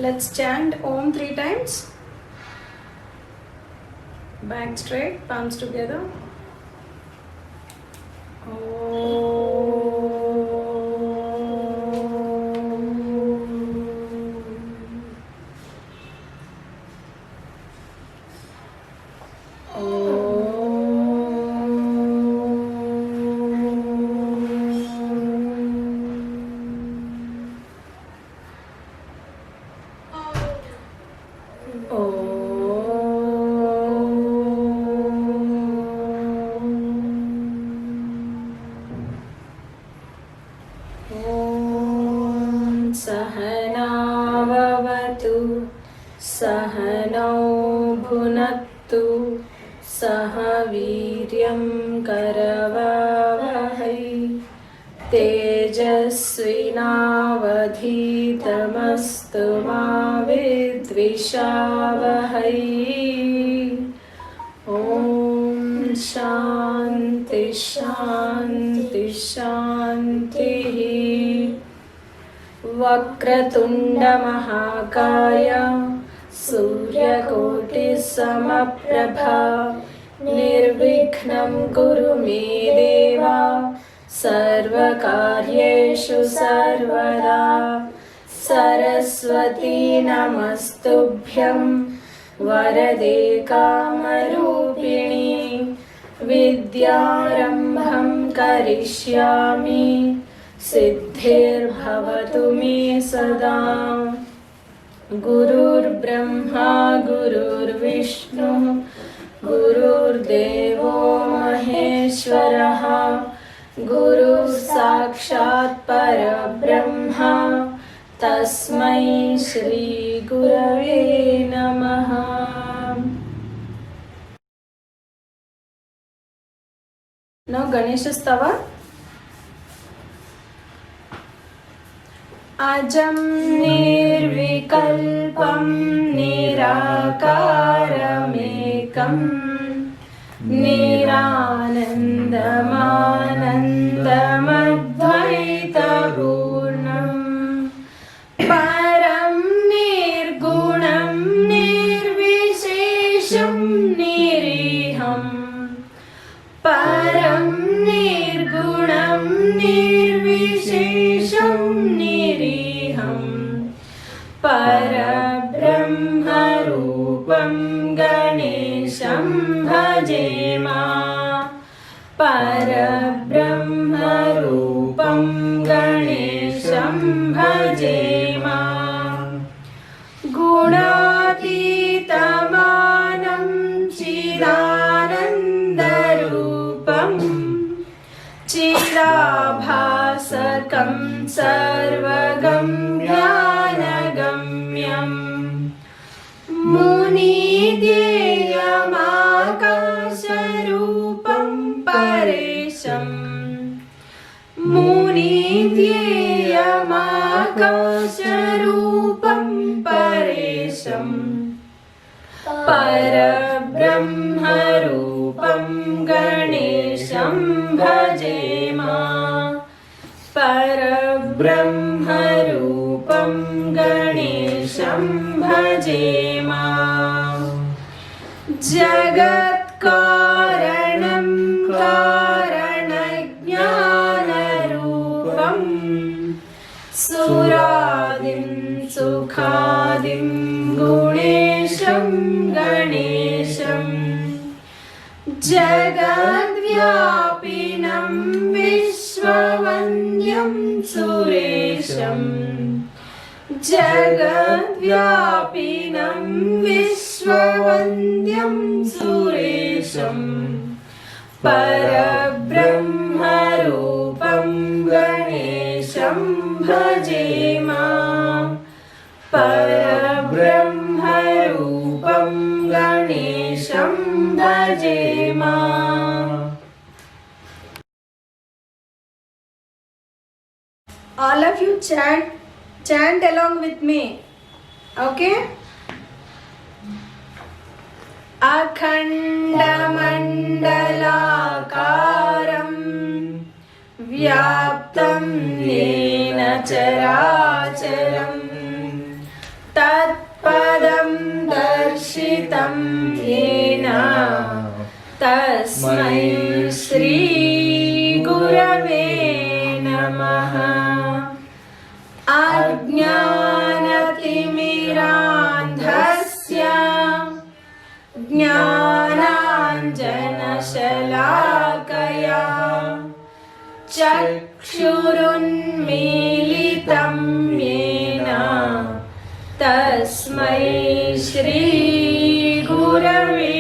Let's chant Om 3 times. Back straight, palms together. सहनावतु सहनौ भुनक्तु सह वीर्यं करवावहै तेजस्विनावधीतमस्तु मा विद्विषावहै। ॐ शान्ति शान्ति शान्तिः। वक्रतुण्डमहाकाय सूर्यकोटिसमप्रभा निर्विघ्नं कुरु मे देव सर्वकार्येषु सर्वदा। सरस्वती नमस्तुभ्यं वरदे कामरूपिणी विद्यारम्भं करिष्यामि सिद्धिर्भवतु मे सदा। गुरुर्ब्रह्मा गुरुर्विष्णुः गुरुर्देवो महेश्वरः गुरुः साक्षात् परब्रह्मा तस्मै श्री गुरवे नमः। Now Ganesh Stava. अजं निर्विकल्पं निराकारमेकं निरानन्दमानन्दमद्वैतपूर्णं परं निर्गुणं निर्विशेषं निरीहं परं निर्गुणं निर्विशेषं परब्रह्मरूपं गणेशं भजेमा परब्रह्मरूपं गणेशं भजेमा। गुणातीतमानं चिदानन्दरूपं चिदाभासकं सर्वगं ज्ञानगम्यं मुनिध्येयमाकाशरूपं परेशं मुनिध्येयमाकाशरूपं परेशं परब्रह्मरूपं गणेशं भजेमा परब्रह्मरूपं गणेशं भजेमा। जगत्कारणं कारणज्ञानरूपं सुरादिं सुखादिं गुणेशं गणेशं जगद्व्यापिनं विश्ववन्द्यं सुरेशं जगद्व्यापिनं विश्ववन्द्यं सुरेशं परब्रह्मरूपं गणेशं भजेमा परब्रह्मरूपं गणेशं भजेमा। All of you chant along with me. Okay? अखण्डमण्डलाकारं व्याप्तं येन चराचरं विराजितं येन तस्मै श्री गुरवे नमः। अज्ञानतिमिरान्धस्य ज्ञानाञ्जनशलाकया चक्षुरुन्मीलितं येन तस्मै श्री गुरवे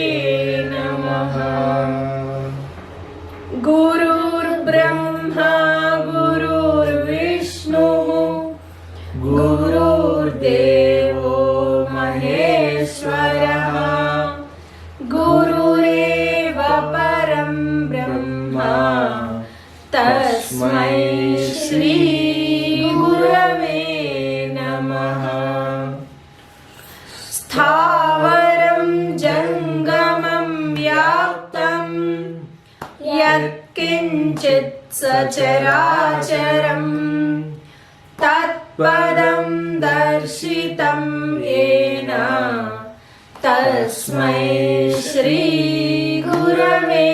नमः। गुरुर्ब्रह्मा गुरुर्विष्णुः गुरुर्देवो महेश्वरः गुरुरेव परं ब्रह्मा तस्मै श्री गुरवे नमः। स्थावरं जङ्गमं व्याप्तं यत्किञ्चित् सचराचरं तत्पदं दर्शितं येन तस्मै श्री गुरवे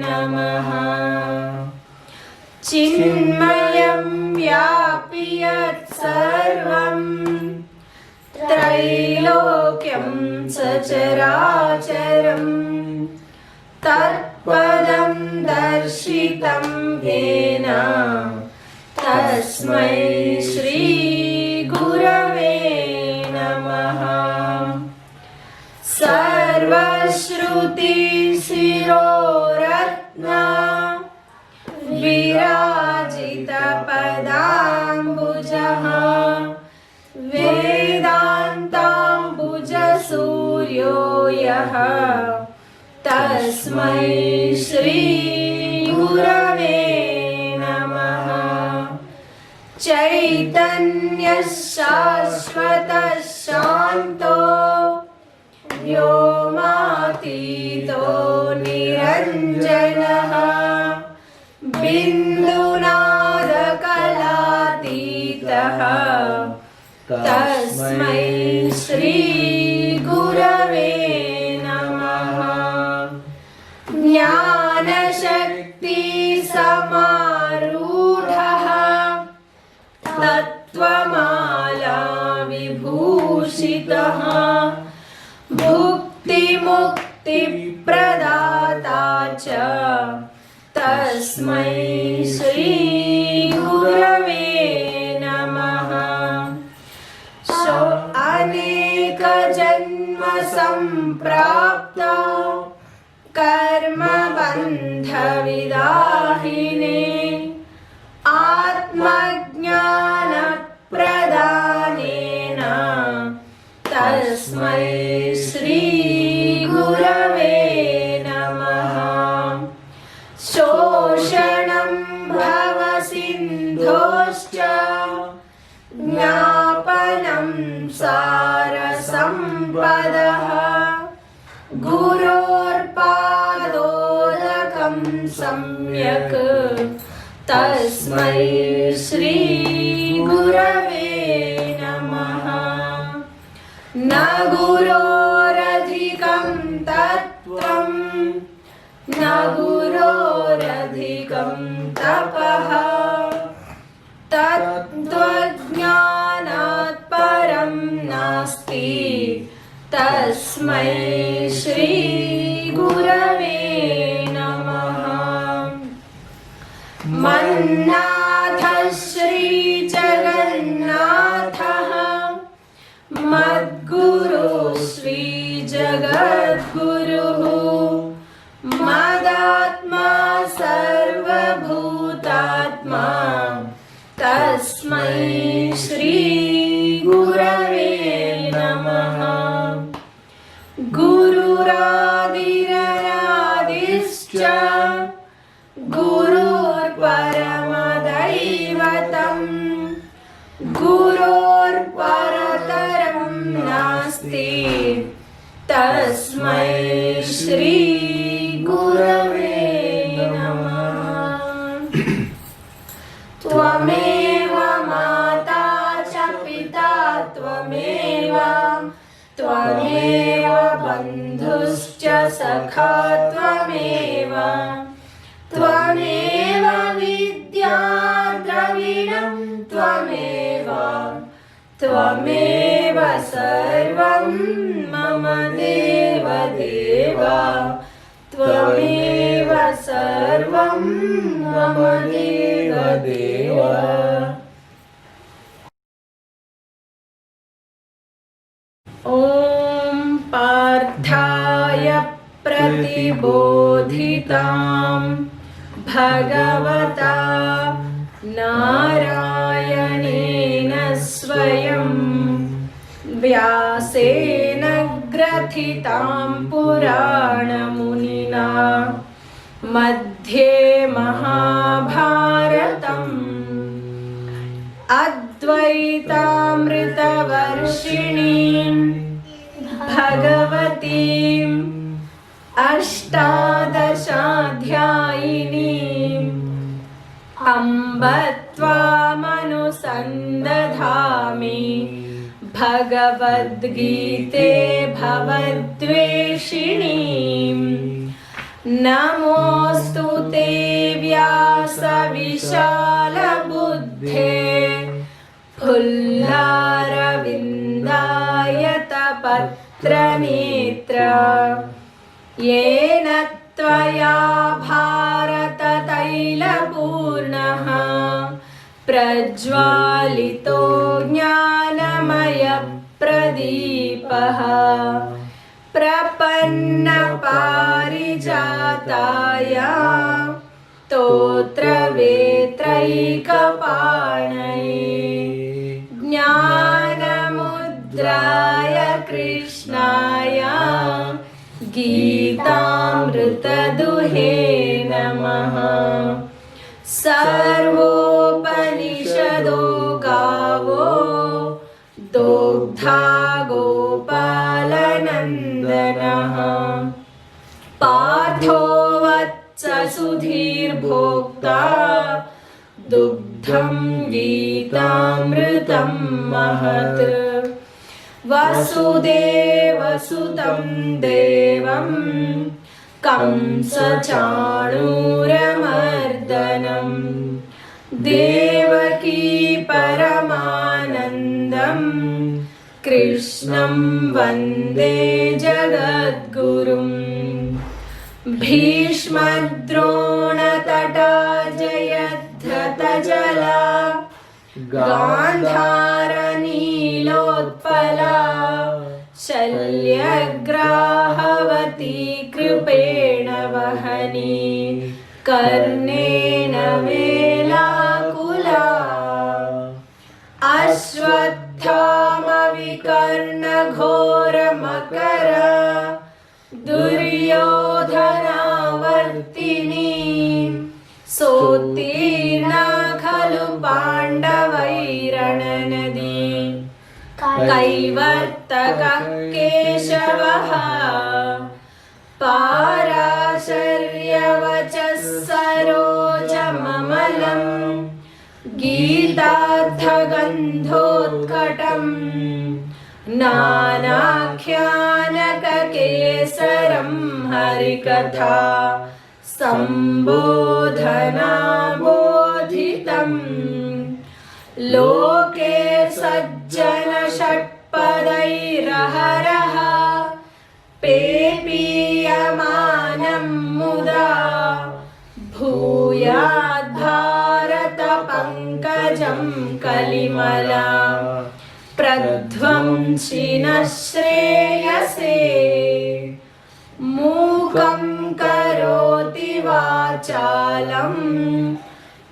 नमः। चिन्मयं व्यापि यत्सर्वं त्रैलोक्यं सचराचरं तत्पदं दर्शितं येन तस्मै श्री गुरवे नमः। सर्वश्रुतिशिरोरत्ना विराजितपदाम्बुजः वेदान्ताम्बुजसूर्यो यः तस्मै श्री गुरवे नमः। चैतन्यः शाश्वतः शान्तो व्योमातीतो निरञ्जनः बिन्दुनादकलातीतः तस्मै श्री गुरवे नमः। ज्ञानशक्ति समारूढः तत्त्वमाला विभूषितः भुक्तिमुक्तिप्रदाता च तस्मै श्री गुरवे नमः। अनेकजन्म सम्प्राप्ता कर्मबन्धविदाहिने आत्मज्ञानप्रदानेन तस्मै श्री गुरवे नमः। शोषणं भवसिन्धोश्च ज्ञापनं सारसम्पदः गुरोर्पादोदकं सम्यक् तस्मै श्री गुरवे नमः। न गुरोरधिकं तत्त्वं न गुरोरधिकं तपः तत्त्वज्ञानात् परं नास्ति तस्मै श्री गुरवे नमः। मन्नाथः श्रीजगन्नाथः मद्गुरु श्रीजगद्गुरुः मदात्मा सर्वभूतात्मा तस्मै श्री गुरवे नमः। गुरुरादिररादिश्च गुरुर्परमदैवतं गुरोर्परतरं नास्ति तस्मै श्री गुरवे नमः। त्वमेव माता च पिता त्वमेव त्वमेव सखा त्वमेव त्वमेव विद्या द्रविणं त्वमेव त्वमेव सर्वं मम देव देव त्वमेव सर्वं मम देव देव। ॐ पार्थाय प्रतिबोधितां भगवता नारायणेन स्वयं व्यासेन ग्रथितां पुराणमुनिना मध्ये महाभारतम् अद्वैतामृतवर्षिणीं भगवतीम् अष्टादशाध्यायिनीम् अम्ब त्वामनुसन्दधामि भगवद्गीते भवद्वेषिणीम् नमोऽस्तु ते व्यासविशालबुद्धे फुल्लारविन्दायतपत्रनेत्र येन त्वया भारततैलपूर्णः प्रज्वालितो ज्ञानमयप्रदीपः प्रपन्नपारिजाताय स्तोत्रवेत्रैकपाणये ज्ञानमुद्राय कृष्णाय गीतामृतदुहे नमः। सर्वोपनिषदो गावो दोग्धा गोपालनन्दनः पार्थो वत्स सुधीर्भोक्ता दुग्धं गीतामृतं महत् वसुदेवसुतं देवं कंसचाणूरमर्दनं देवकी परमानन्दं कृष्णं वन्दे जगद्गुरुं भीष्मद्रोणतटा जयद्रथजला गान्धारनीलोत्पला शल्यग्राहवती कृपेण वहनी कर्णेन वेलाकुला अश्वत्थामविकर्णघोरमकर दुर्योधनावर्तिनी सोत्तीर्णा खलु पाण्डवैरणनदी कैवर्तकः केशवः पाराशर्यवचः सरोजममलं गीतार्थगन्धोत्कटम् नानाख्यानककेसरं हरिकथा सम्बोधनाबोधितम् लोके सज्जनषट्पदैरहरः पेपीयमानं मुदा भूयाद्भारतपङ्कजं कलिमला प्रध्वंसिनः श्रेयसे मूकं करोति वाचालं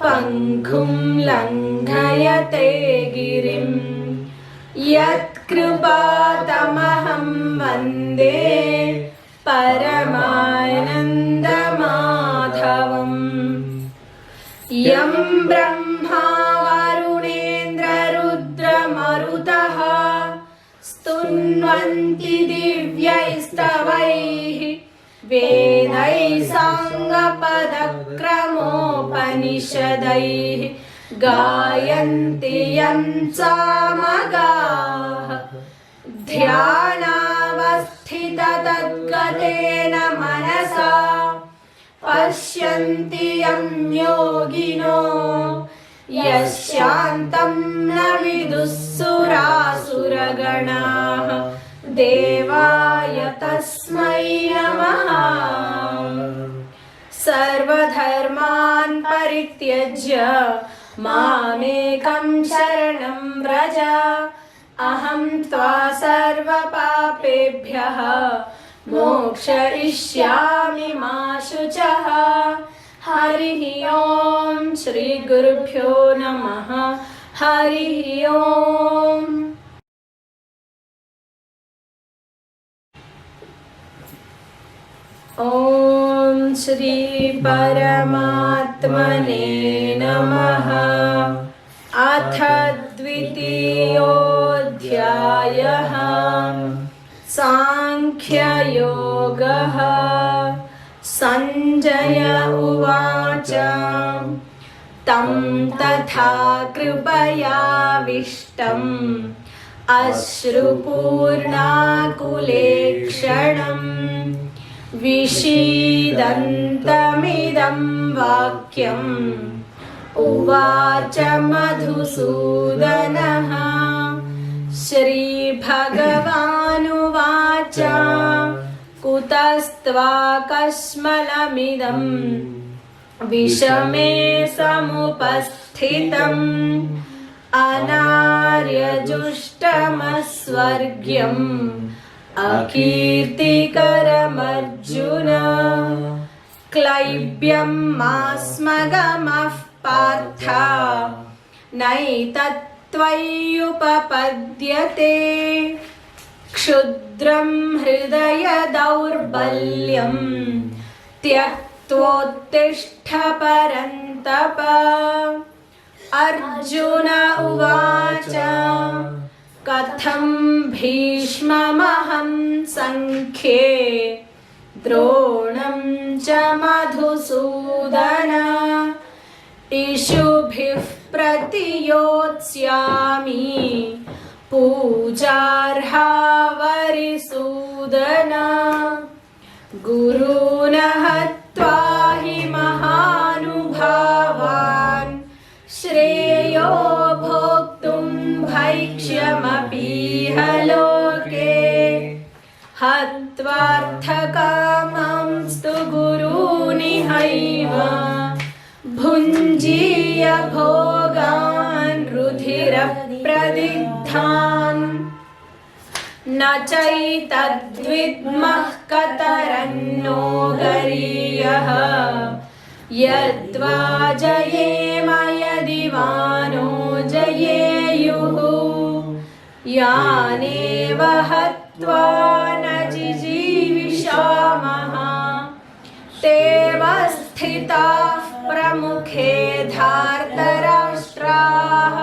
पङ्गुं लङ्घयते गिरिं यत्कृपातमहं वन्दे परमानन्दमाधवम् यं ब्रह्मा वरुणेन्द्ररुद्रमरुतः स्तुन्वन्ति दिव्यैस्तवैः वेदैः साङ्गपदक्रमोपनिषदैः गायन्ति यं सामगाः ध्यानावस्थित तद्गतेन मनसा पश्यन्ति यं योगिनो यस्यान्तं न विदुःसुरासुरगणाः देवाय तस्मै नमः। सर्वधर्मान् परित्यज्य मामेकं शरणं व्रज अहं त्वा सर्वपापेभ्यः मोक्षयिष्यामि मा शुचः। हरिः ओम श्री गुरुभ्यो नमः। हरिः ओम। ओम श्री परमात्मने नमः। अथ द्वितीयोऽध्यायः सांख्ययोगः। संजय उवाच तं तथा कृपयाविष्टम् अश्रुपूर्णाकुलेक्षणम् विषीदन्तमिदं वाक्यम् उवाच मधुसूदनः। श्रीभगवानुवाच कुतस्त्वाकस्मलमिदं विषमे समुपस्थितम् अनार्यजुष्टमस्वर्ग्यम् अकीर्तिकरमर्जुन। क्लैब्यं मास्मगमः पार्थ नैतत्त्वय्युपपद्यते। क्षुद्रं हृदय दौर्बल्यं त्यक्त्वोत्तिष्ठ परन्तप। अर्जुन उवाच कथं भीष्ममहं संख्ये द्रोणं च मधुसूदन। इषुभिः प्रतियोत्स्यामि पूजार्हा वरिसूदन। गुरून् हत्वा हि महानुभावान् श्रेयो भोक्तुं भैक्ष्यमपीह लोके। हत्वार्थकामांस्तु गुरूनिहैव भुञ्जीय भोगान् रुधिरप्रदिग्धान्। न चैतद्विद्मः कतरन्नो गरीयः यद्वा जयेम यदि वा नो जयेयुः। यानेव हत्वा न जिजीविषामः तेव स्थिताः प्रमुखे धार्तराष्ट्राः।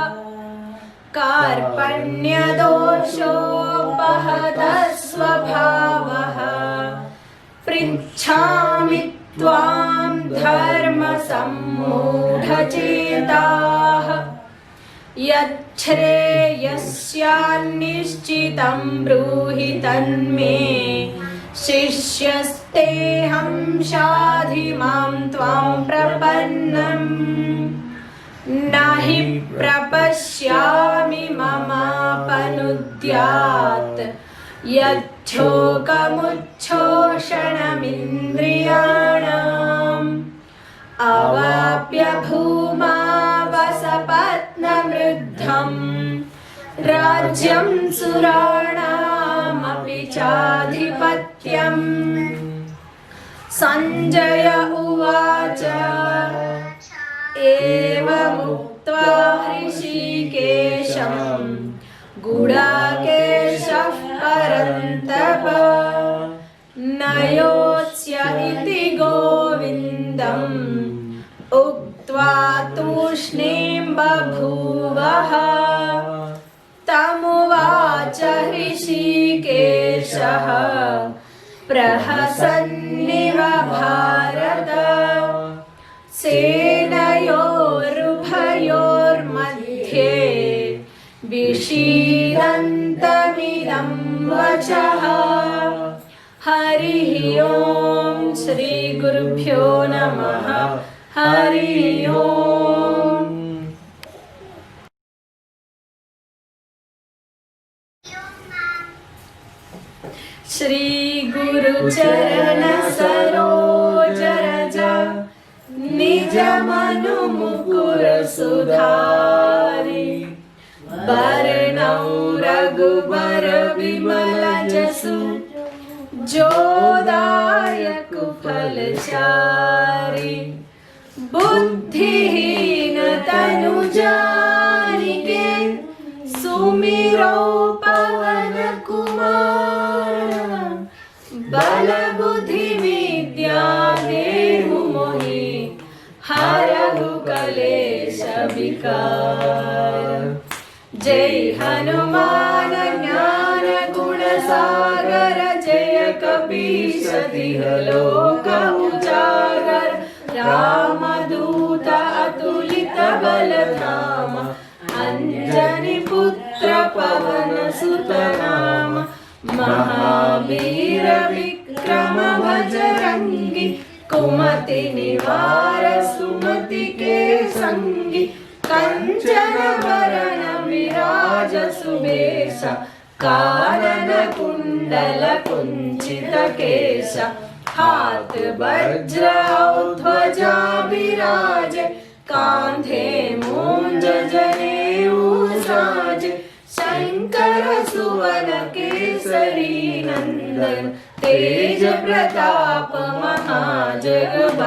कार्पण्यदोषोपहतः स्वभावः पृच्छामि त्वां धर्मसम्मूढचेताः। यच्छ्रेयस्यान्निश्चितं ब्रूहि तन्मे शिष्यस्तेऽहं शाधि मां त्वां प्रपन्नम्। न हि प्रपश्यामि ममापनुद्यात् यच्छोकमुच्छोषणमिन्द्रियाणाम्। अवाप्य भूमावसपत्नवृद्धम् राज्यं सुराणामपि चाधिपत्यम्। संजय उवाच एवमुक्त्वा हृषीकेशं गुडाकेशः परन्तप। न योत्स्य इति गोविन्दम् उक्त्वा तूष्णीं बभूवः। तमुवाच हृषीकेशः प्रहसन्निव भारत। सेनयोरुभयोर्मध्ये विषीदन्तमिदं वचः। हरि ओम। श्री गुरुभ्यो नमः। हरि ओम। श्री गुरु चरण सरोज रज निज मनु मुकुर सुधारी। वरणौ रघुबर विमल जसु जो दायक फल चारि। बुद्धिहीन तनु जानिके सुमिरो पवन कुमार। बल बुद्धि विद्या देहु मोहि हरहु कलेश विकार। जय हनुमान ज्ञान गुण सागर जय कपीश तिह लोक उजागर। रामदूत अतुलित बल धाम अंजनी पुत्र पवन सुत नाम। महावीर विक्रम बजरंगी कुमति निवार सुमति के संगी। कंचन वरण विराज सुबेश कानन कुंडल कुंचित केश। हाथ वज्र ध्वजा विराज कांधे मूंज जनेऊ साज। शंकर सुवन केसरी नंदन तेज प्रताप महाजगवंदन।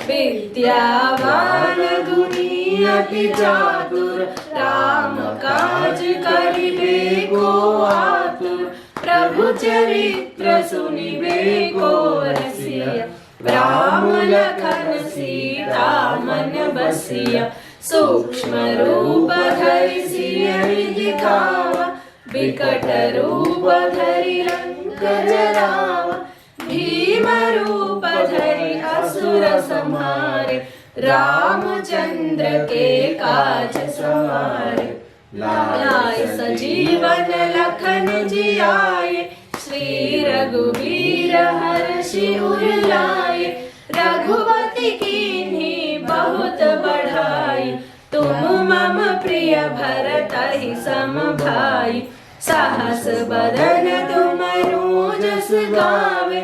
विद्यावान गुणी अति चातुर राम काज करिबे को आतुर। प्रभु चरित्र सुनिबे को रसिया राम लखन सीता मन बसिया। सूक्ष्म रूप धरि सियहि दिखावा विकट रूप धरि लंक जरावा। भीम रूप धरि असुर संहारे रामचंद्र के काज सवारे। लाए सजीवन लखन जियाए श्री रघुवीर हर्षि उर लाए। रघुपति कीन्ही बहुत बढ़ाई तुम मम प्रिय भरतहि सम भाई। सहस बदन तुमरो जस गावे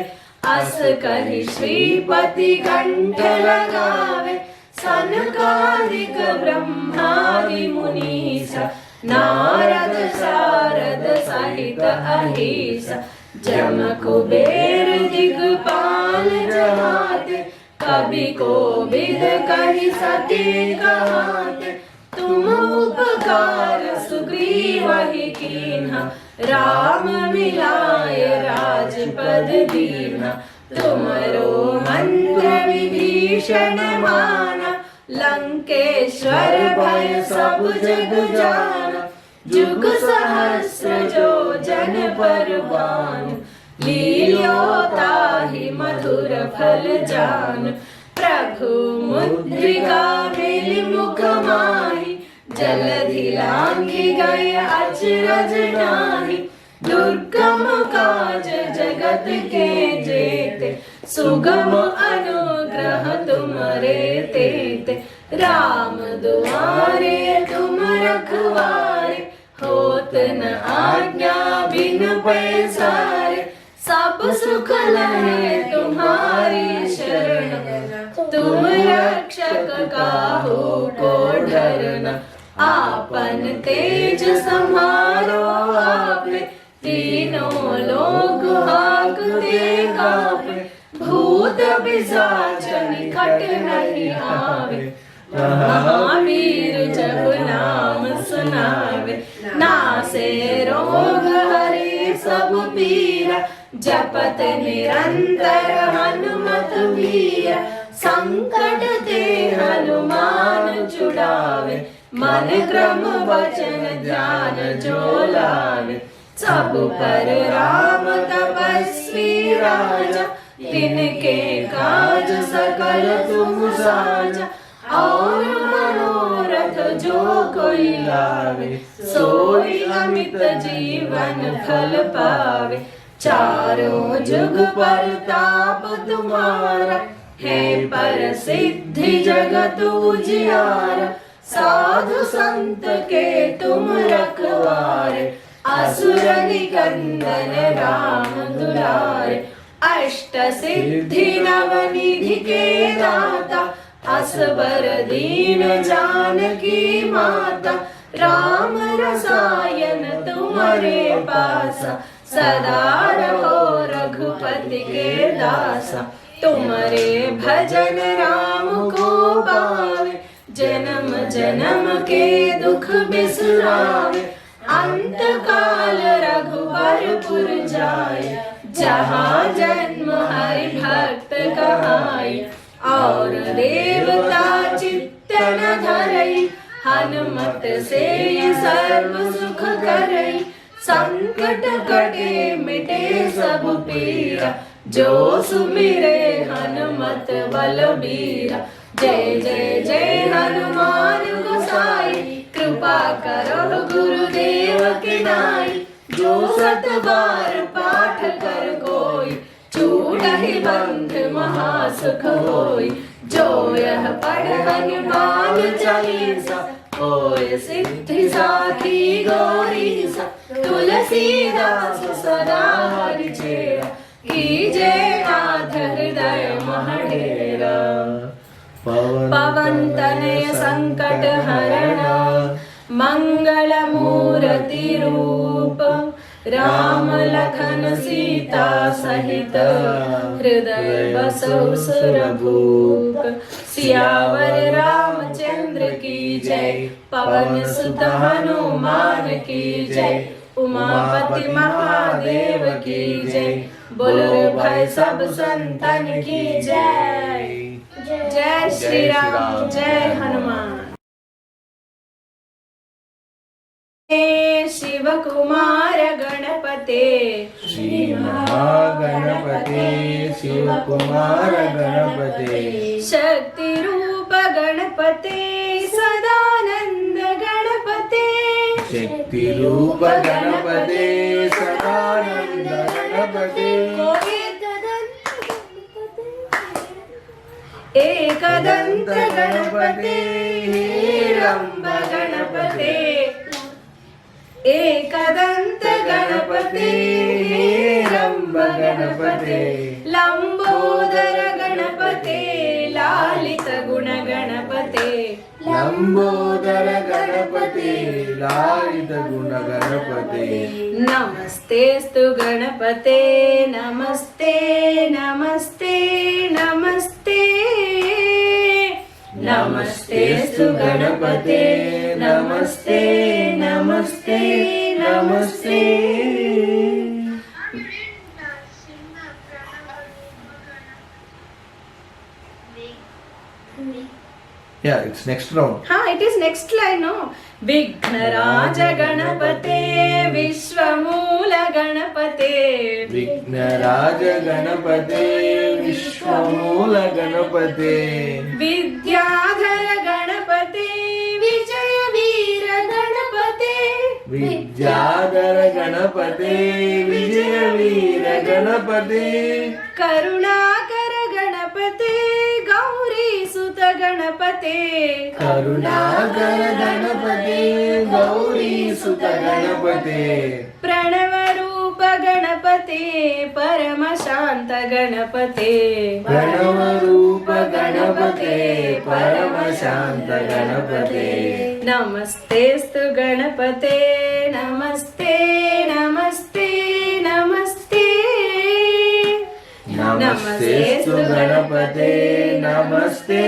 अस कहि श्रीपति कंठ लगावे। सनकादिक ब्रह्मादि मुनीसा नारद सारद सहित अहिसा। जम कुबेर दिगपाल जहाते कवि कोविद कहि सके कहाते। तुम उपकार सुग्रीवहि कीन्हा राम मिलाए राजपद दीन्हा। तुमरो मंत्र विभीषण माना लंकेश्वर भय सब जग जाना। जुग सहस्र जो जन पर भानु लील्यो ताहि मधुर फल जान। प्रभु मुद्रिका मिलि मुख माहि जलधि लांघि गए अचरज नाही। दुर्गम काज जगत के जेते सुगम अनुग्रह तुमरे तेते। राम दुआरे तुम रखवारे होत न आज्ञा बिनु पैसारे। सब सुख लहे तुम्हारी शरण तुम रक्षक काहू को डरना। आपन तेज समारो आपे तीनों लोग हाकते कापे। भूत पिशाच निकट नहीं आवे महावीर जब नाम सुनावे। नासे रोग हरे सब पीरा जपत निरंतर हनुमत वीरा। संकट ते हनुमान छुड़ावे मन क्रम वचन ध्यान जो लावे। सब पर राम तपस्वी राजा तिनके काज सकल तुम साजा। और मनोरथ जो कोई लावे सोई अमित जीवन फल पावे। चारों जुग परताप तुम्हारा, है पर सिद्धि जगत उजियारा। साधु संत के तुम रखवारे, असुर निकंदन राम दुलारे। अष्ट सिद्धि नवनिधि के दाता, असबर दीन जानकी माता। राम रसायन तुम्हारे पासा, सदा रहो रघुपति के दासा। तुम्हारे भजन राम को पावे, जन्म जन्म के दुख बिसरावे। अंत काल रघुबरपुर जाए, जहाँ जन्म हरि भक्त कहाई। और देवता चित्त न धरई, हनुमत से सर्व सुख करई। संकट कटे मिटे सब पीरा, जो सुमिरे हनुमत बलबीरा। जय जय जय हनुमान गोसाई, कृपा करो गुरुदेव के नाई। जो सत बार पाठ कर कोई, छूटहि बंध महासुख होई। जो यह पढ़ हनुमान चालीसा, होय सिद्धि साखी गौरीसा। तुलसीदास सदा हरिचेरा, कीजे नाथ हृदय महडेरा। पवन तनय संकट हरण, मंगल मूर्ति रूप। राम लखन सीता सहित, हृदय बसौ सुरभूप। सियावर रामचंद्र की जय, पवन सुत हनुमान की जय। उमापति महादेव की जय, बोलो भाई सब संतन की जय। जय श्री राम, जय हनुमान। शिव कुमार गणपते, श्री महागणपते शिव कुमार गणपते। शक्ति रूप गणपते, सदानंद गणपते। शक्ति रूप गणपते, सदानंद गणपते। एकदंत गणपते, हेरंब गणपते। एकदंत गणपते, हेरंब गणपते। लंबोदर गणपते, लालित गुण गणपते। लंबोदर गणपते, लालित गुण गणपते। नमस्तेस्तु गणपते, नमस्ते नमस्ते नमस्ते। नमस्तेस्तु गणपते, नमस्ते नमस्ते नमस्ते। Yeah, it's next round. हाँ, it is next line, no? Vighnaraj गणपते, विश्वमूल गणपते। Vighnaraj गणपते, विश्वमूल गणपते। Vidyadhar गणपते, Vijay Veer गणपते। Vidyadhar गणपते, Vijay Veer गणपते। Karunakar गणपते, Gauri सुत गणपते। करुणाकर गणपते, गौरी सुत गणपते। प्रणव रूप गणपते, परम शांत गणपते। प्रणव रूप गणपते, परम शांत गणपते। नमस्तेस्तु गणपते, नमस्ते नमस्ते नमस्ते। नमस्तेस्तु गणपते, नमस्ते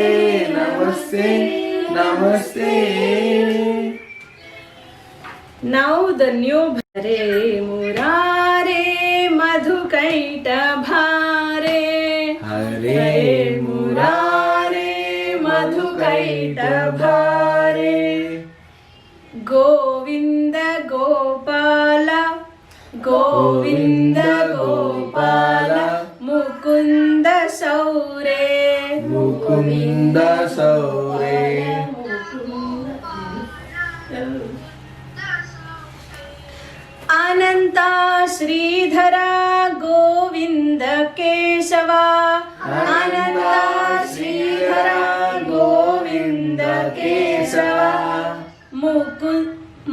नमस्ते नमस्ते। Now the new Hare Murare Madhukait Bhare। हरे मुरारे मधुकैट भारे। गोविंद गोपाल, गोविंद गोपाल। मुकुंद सौरे, मुकुंद सौरे। अनंत अनंता श्रीधरा गोविंद केशव अनंता श्रीधरा गोविंद केशव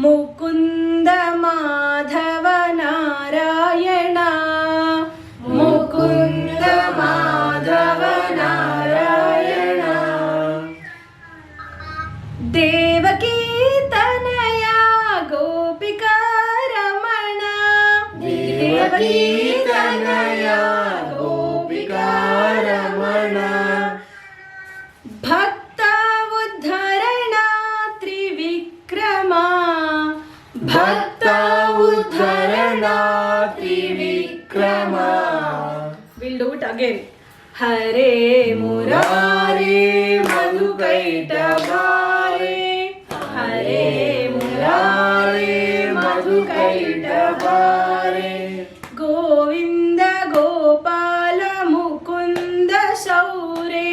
मुकुंद माधव नारायण मुकुंद माधव नारायण देवकी तनया गोपिका रमण देवकी तनया गोपिका रमण भक्त उद्धरण त्रिविक्रमा भक्त उद्धरण Trivikrama We'll do it again. हरे मुरारे मधुकैटभारे हरे मुरारे मधुकैटभारे गोविंद गोपाल मुकुंद शौरे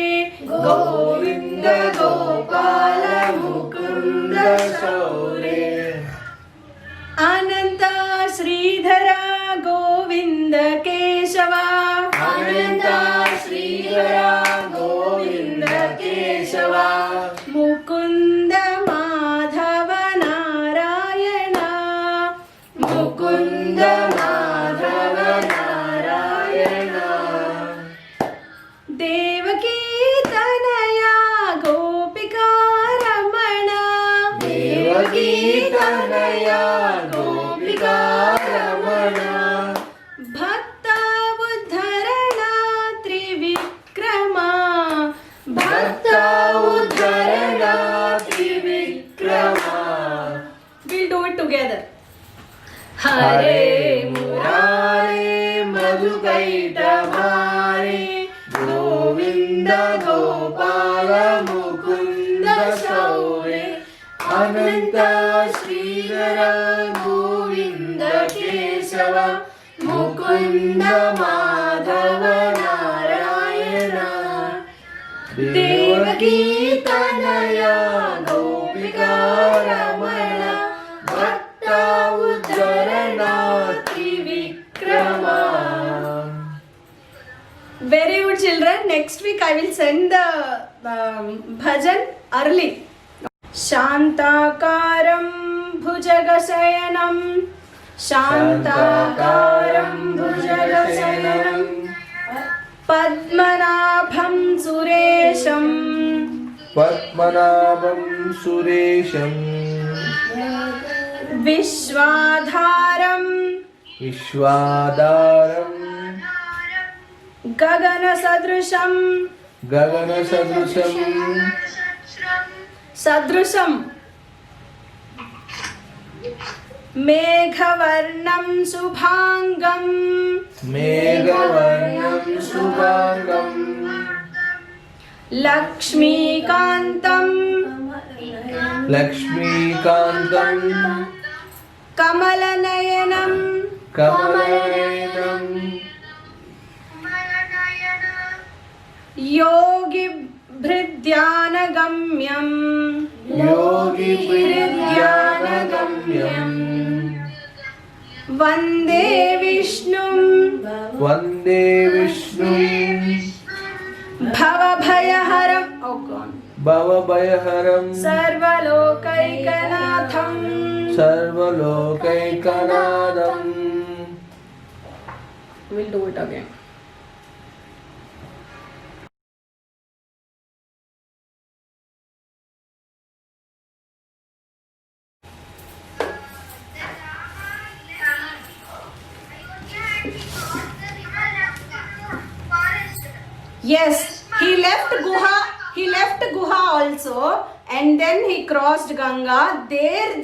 गोविंद गोपाल मुकुंद शौरे अनंत श्रीधरा गोविंद केशव अनंत श्रीधरा गोविंद केशव मुकुंद माधव नारायण मुकुंद माधव नारायण देवकी तनया गोपिका रमण देवकी तनया गोपिका रमण भक्त उद्धरण त्रिविक्रमा भक्त उद्धरण Trivikrama We'll do it together. हरे मुरारे मधुकैटभारे गोविंद गोपाल मुकुंद शौरे अनंत श्रीधरा गोविंद केशव मुकुंद माधव नारायण देवकी तनया गोपिका रमण भक्त उद्धरण Trivikrama Very good children. Next week I will send the bhajan early. शान्ताकारं भुजगशयनं शान्ताकारं भुजगशयनं पद्मनाभं सुरेशं पद्मनाभं सुरेशं विश्वाधारं विश्वाधारं गगनसदृशं गगनसदृशं सदृशं मेघवर्णं शुभांगं मेघवर्णं शुभांगं लक्ष्मीकान्तं लक्ष्मीकान्तं कमलनयनं कमलनयनं योगिभृद्यानगम्यं योगिभृद्यानगम्यं वन्दे विष्णुं वन्दे विष्णुं भवभयहरं भवभयहरं सर्वलोकैकनाथं सर्वलोकैकनाथं We'll do it again. Yes, he left Guha also, and then he crossed Ganga. There,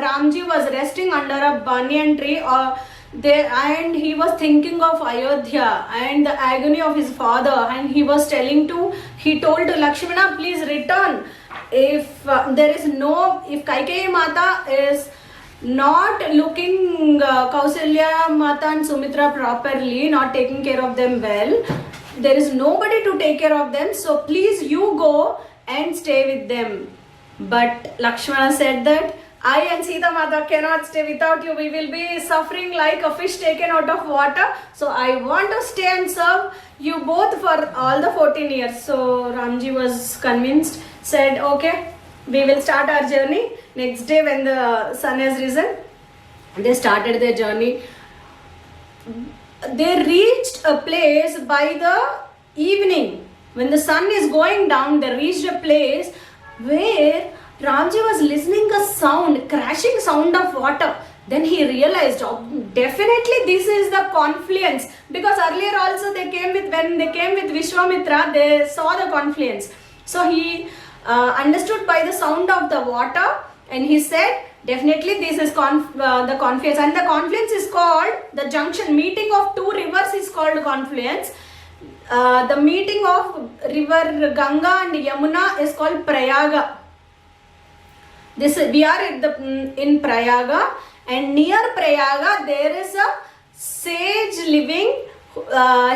Ramji was resting under a banyan tree, and he was thinking of Ayodhya and the agony of his father. And he told to Lakshmana, please return. If Kaikeyi Mata is not looking Kausalya Mata and Sumitra properly, not taking care of them well, there is nobody to take care of them, so please you go and stay with them. But Lakshmana said that I and Sita Mata cannot stay without you. We will be suffering like a fish taken out of water. So I want to stay and serve you both for all the 14 years. So Ramji was convinced, said, okay, we will start our journey. Next day when the sun has risen, they started their journey. They reached a place by the evening. When the sun is going down, they reached a place where Ramji was listening a sound, crashing sound of water. Then he realized, oh, definitely this is the confluence. Because earlier also when they came with Vishwamitra, they saw the confluence. So he understood by the sound of the water, and he said, definitely this is the confluence. And the confluence is called, the junction, meeting of two rivers is called confluence. The meeting of river Ganga and Yamuna is called Prayaga. We are in Prayaga, and near Prayaga there is a sage living.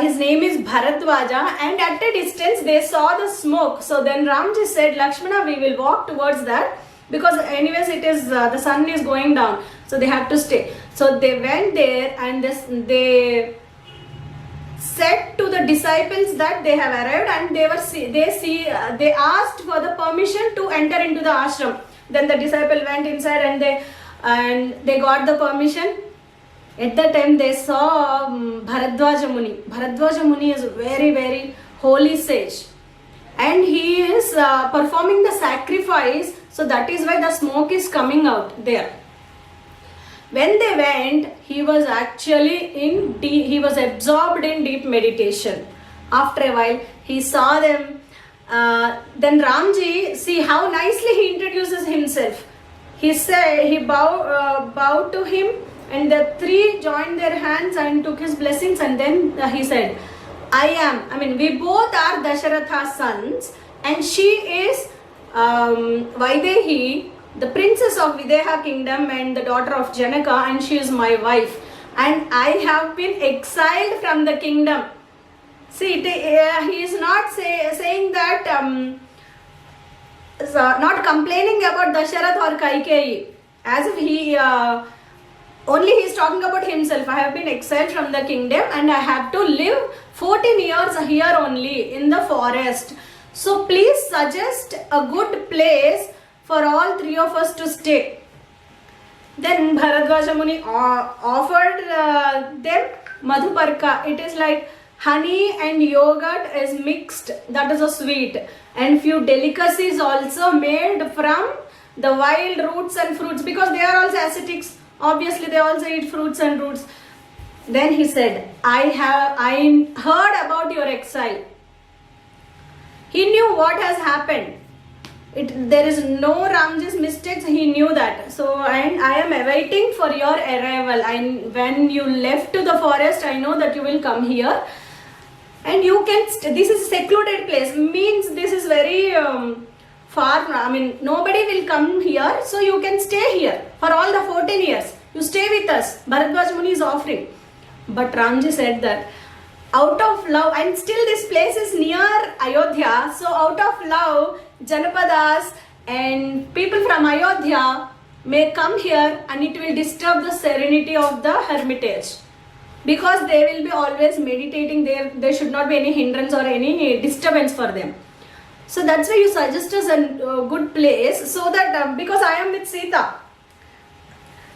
His name is Bharadwaja, and at a distance they saw the smoke. So then Ramji said, Lakshmana, we will walk towards that, because anyways it is the sun is going down, so they have to stay. So they went there, and they said to the disciples that they have arrived, and they asked for the permission to enter into the ashram. Then the disciple went inside, and they got the permission. At that time they saw Bharadwaja Muni. Bharadwaja Muni is a very, very holy sage, and he is performing the sacrifice. So that is why the smoke is coming out there. When they went, he was actually he was absorbed in deep meditation. After a while, he saw them. Then Ramji, see how nicely he introduces himself. He said, he bowed to him, and the three joined their hands and took his blessings, and then he said, we both are Dasharatha's sons, and she is Vaidehi, the princess of Videha kingdom and the daughter of Janaka, and she is my wife, and I have been exiled from the kingdom. See, he is not saying that, not complaining about Dasharath or Kaikeyi, as if he is talking about himself. I have been exiled from the kingdom, and I have to live 14 years here only in the forest. So please suggest a good place for all three of us to stay. Then Bharadwaja Muni offered them Madhuparka. It is like honey and yogurt is mixed. That is a sweet. And few delicacies also made from the wild roots and fruits, because they are also ascetics. Obviously they also eat fruits and roots. Then he said, I heard about your exile. He knew what has happened. There is no Ramji's mistakes. He knew that. So, and I am awaiting for your arrival. When you left to the forest, I know that you will come here. And you can, this is a secluded place. Means this is very far. Nobody will come here. So you can stay here for all the 14 years. You stay with us. Bharadwaj Muni is offering. But Ramji said that out of love, and still this place is near Ayodhya. So out of love, Janapadas and people from Ayodhya may come here, and it will disturb the serenity of the hermitage, because they will be always meditating there. There should not be any hindrance or any disturbance for them. So that's why you suggest us a good place, so that because I am with Sita,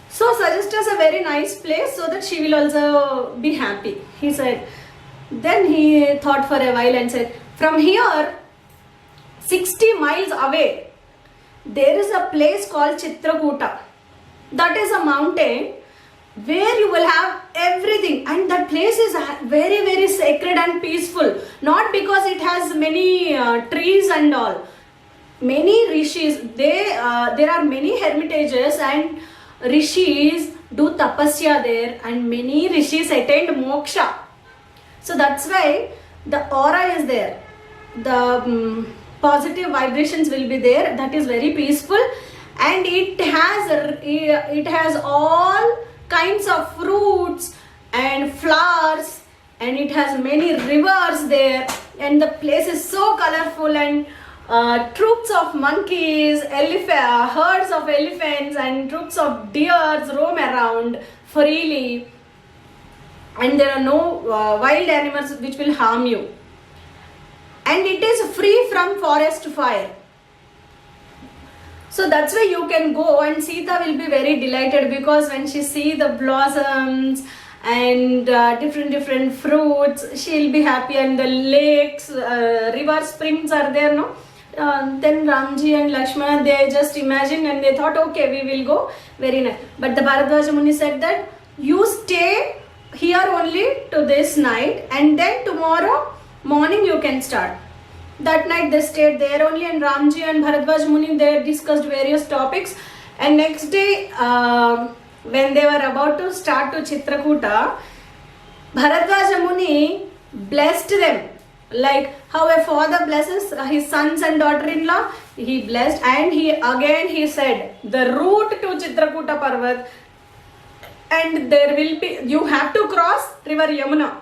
so suggest us a very nice place so that she will also be happy. He said. Then he thought for a while and said, from here 60 miles away there is a place called Chitrakuta. That is a mountain where you will have everything, and that place is very, very sacred and peaceful. Not because it has many trees and all. Many rishis, there are many hermitages, and rishis do tapasya there, and many rishis attained moksha. So that's why the aura is there. The positive vibrations will be there. That is very peaceful, and it has all kinds of fruits and flowers, and it has many rivers there, and the place is so colorful, and troops of monkeys, herds of elephants, and troops of deers roam around freely, and there are no wild animals which will harm you. And it is free from forest fire. So that's why you can go, and Sita will be very delighted, because when she see the blossoms and different fruits, she'll be happy. And the lakes, river springs are there, no? Then Ramji and Lakshmana, they just imagined and they thought, okay, we will go, very nice. But the Bharadwaja Muni said that you stay here only to this night, and then tomorrow morning you can start. That night they stayed there only, and Ramji and Bharadwaj Muni, they discussed various topics. And next day, when they were about to start to Chitrakuta, Bharadwaja Muni blessed them. Like how a father blesses his sons and daughter-in-law, he blessed, and he said the route to Chitrakuta Parvat, and there will be, you have to cross river Yamuna.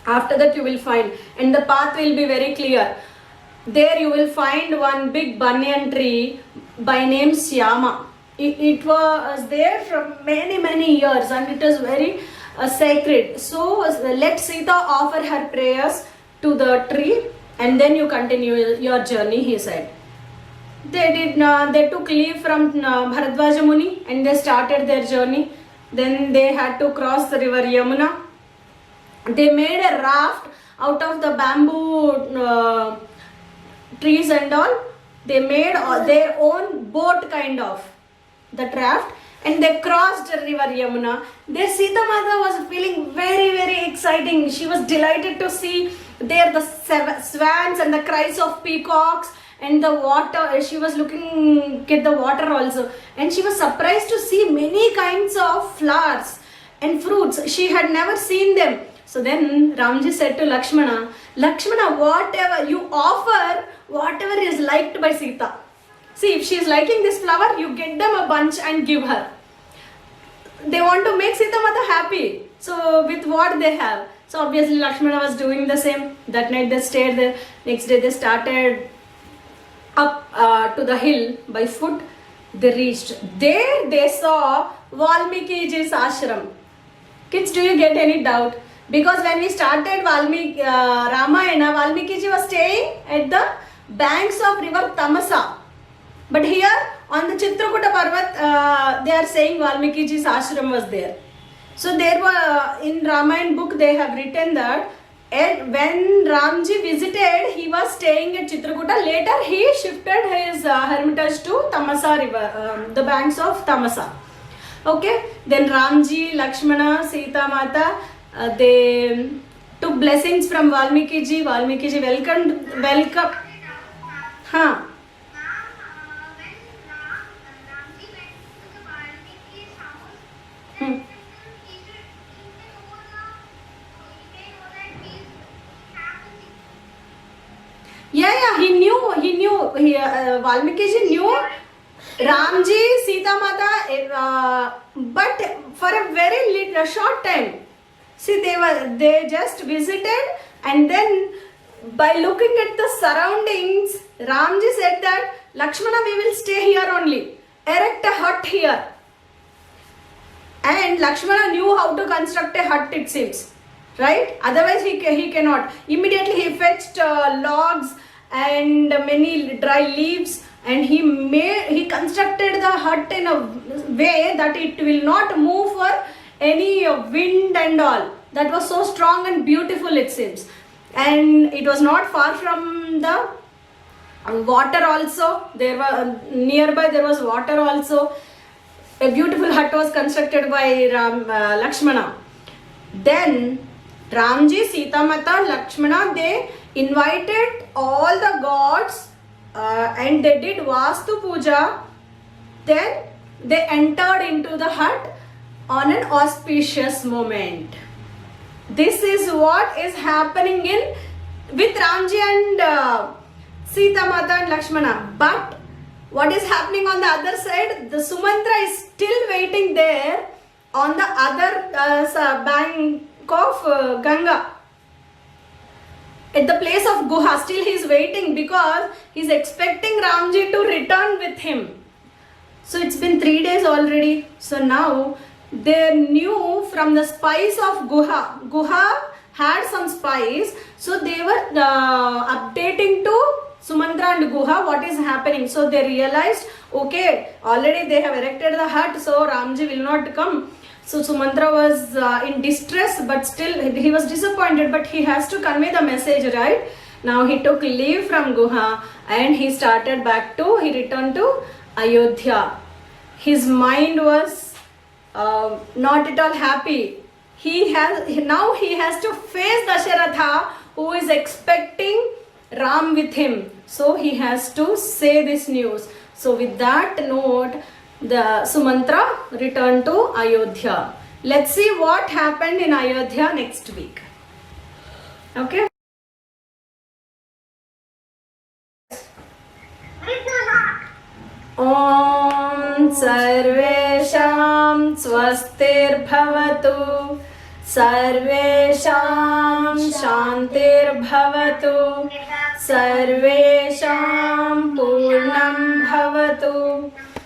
After that you will find, and the path will be very clear. There you will find one big banyan tree by name Syama. It was there for many years, and it is very sacred. So let Sita offer her prayers to the tree, and then you continue your journey, he said. They took leave from Bharadwaja Muni, and they started their journey. Then they had to cross the river Yamuna. They made a raft out of the bamboo trees and all. They made their own boat kind of, the raft, and they crossed the river Yamuna. Their Sita Mata was feeling very exciting. She was delighted to see there the swans and the cries of peacocks and the water. She was looking at the water also, and she was surprised to see many kinds of flowers and fruits. She had never seen them. So then Ramji said to Lakshmana, whatever you offer, whatever is liked by Sita. See, if she is liking this flower, you get them a bunch and give her. They want to make Sita Mata happy. So with what they have. So obviously Lakshmana was doing the same. That night they stayed there. Next day they started up to the hill by foot. They reached. There they saw Valmiki ji's ashram. Kids, do you get any doubt? Because when we started Ramayana, Valmiki ji was staying at the banks of river Tamasa. But here on the Chitrakuta Parvat, they are saying Valmiki ji's ashram was there. So there were, in Ramayana book they have written that when Ramji visited, he was staying at Chitrakuta. Later he shifted his hermitage to Tamasa river, the banks of Tamasa. Okay, then Ramji, Lakshmana, Sita Mata, they took blessings from Valmiki ji. Valmiki ji welcome. Huh. Yeah, he knew. Valmiki ji knew Ramji, Sita Mata, but for a very short time. See, they just visited, and then by looking at the surroundings, Ramji said that Lakshmana, we will stay here only. Erect a hut here. And Lakshmana knew how to construct a hut, it seems. Right? Otherwise he cannot. Immediately he fetched logs and many dry leaves, and he constructed the hut in a way that it will not move for any wind and all. That was so strong and beautiful, it seems. And it was not far from the water also. Nearby there was water also. A beautiful hut was constructed by Lakshmana. Then Ramji, Sita Mata, Lakshmana, they invited all the gods and they did Vastu Puja. Then they entered into the hut on an auspicious moment. This is what is happening with Ramji and Sita Mata and Lakshmana. But what is happening on the other side? The Sumantra is still waiting there on the other bank of Ganga. at the place of Guha. Still he is waiting because he is expecting Ramji to return with him. So it's been 3 days already. So now they knew from the spies of Guha. Guha had some spies. So they were updating to Sumantra and Guha what is happening. So they realized, okay, already they have erected the hut, so Ramji will not come. So Sumantra was in distress, but still he was disappointed, but he has to convey the message, right? Now he took leave from Guha and he returned to Ayodhya. His mind was not at all happy. Now he has to face Dasharatha, who is expecting Ram with him. So he has to say this news. So with that note, the Sumantra returned to Ayodhya. Let's see what happened in Ayodhya next week. Okay. Om Sarvesham Swastirbhavatu Sarvesham Shantirbhavatu Sarvesham Purnam Bhavatu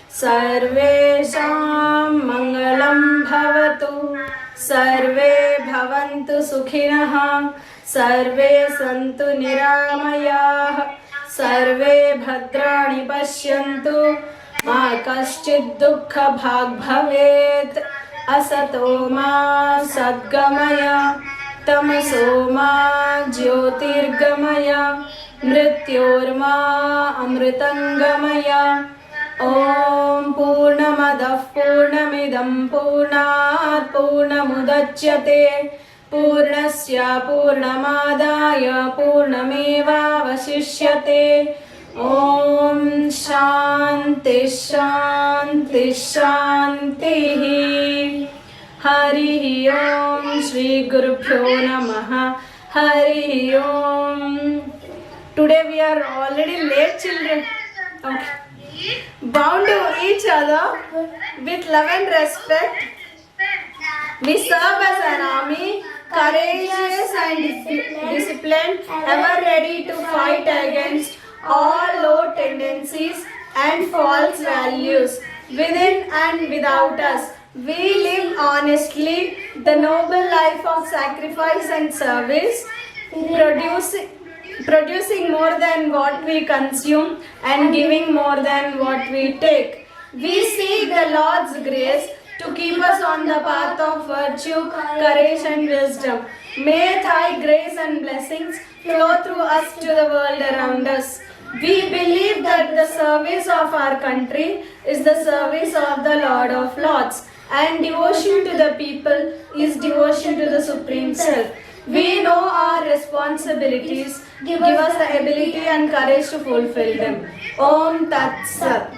Sarvesham Mangalam Bhavatu Sarve Bhavantu Sukhinah Sarve Santu Niramayah Sarve Bhadrani Pashyantu Ma Kaschid Dukkha Bhag Bhavet Asato Ma Sadgamaya Tamaso Ma Jyotirgamaya Mrityorma Amritangamaya Om Purnamadah Purnamidam Purnat Purnamudachyate Purnasya Purnamadaya Purnameva Vasishyate Om Shanti Shanti Shanti Hari Om Shri Gurubhyo Namaha Hari Om. Today we are already late, children. Okay. Bound to each other with love and respect, we serve as an army, courageous and disciplined, ever ready to fight against all low tendencies and false values within and without us. We live honestly the noble life of sacrifice and service, producing more than what we consume and giving more than what we take. We seek the Lord's grace to keep us on the path of virtue, courage and wisdom. May Thy grace and blessings flow through us to the world around us. We believe that the service of our country is the service of the Lord of Lords, and devotion to the people is devotion to the Supreme Self. We know our responsibilities. Give us the ability and courage to fulfill them. Om Tat Sat.